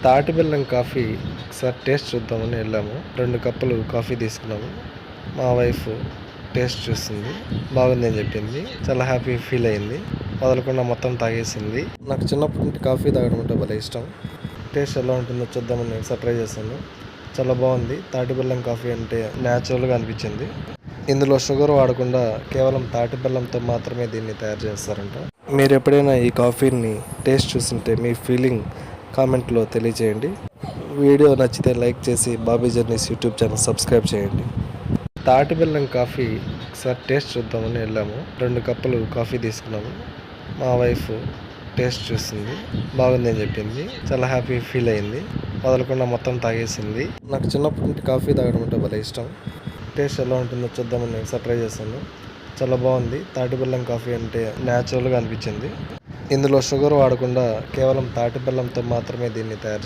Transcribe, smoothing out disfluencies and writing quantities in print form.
తాటి బెల్లం కాఫీ ఒకసారి టేస్ట్ చూద్దామని వెళ్ళాము. 2 కప్పులు కాఫీ తీసుకున్నాము. మా వైఫ్ టేస్ట్ చూసింది, బాగుంది అని చెప్పింది. చాలా హ్యాపీ ఫీల్ అయింది. వదలకుండా మొత్తం తాగేసింది. నాకు చిన్నప్పటి నుండి కాఫీ తాగడం అంటే భలే ఇష్టం. టేస్ట్ ఎలా ఉంటుందో చూద్దామని ఒకసారి ట్రై చేశాను. చాలా బాగుంది. తాటి బెల్లం కాఫీ అంటే న్యాచురల్గా అనిపించింది. ఇందులో షుగర్ వాడకుండా కేవలం తాటి బెల్లంతో మాత్రమే దీన్ని తయారు చేస్తారంట. మీరు ఎప్పుడైనా ఈ కాఫీని టేస్ట్ చూస్తుంటే మీ ఫీలింగ్ కామెంట్లో తెలియజేయండి. వీడియో నచ్చితే లైక్ చేసి Bobby journeys YouTube channel subscribe చేయండి. తాటి బెల్లం కాఫీ ఒకసారి టేస్ట్ చూద్దామని వెళ్ళాము. 2 కప్పులు కాఫీ తీసుకున్నాము. మా వైఫ్ టేస్ట్ చూసింది, బాగుంది అని చెప్పింది. చాలా హ్యాపీ ఫీల్ అయింది. వదలకుండా మొత్తం తాగేసింది. నాకు చిన్నప్పటి నుండి కాఫీ తాగడం అంటే భలే ఇష్టం. టేస్ట్ ఎలా ఉంటుందో చూద్దామని ఒకసారి ట్రై చేశాను. చాలా బాగుంది. తాటి బెల్లం కాఫీ అంటే న్యాచురల్గా అనిపించింది. ఇందులో షుగర్ వాడకుండా కేవలం తాటి బెల్లంతో మాత్రమే దీన్ని తయారు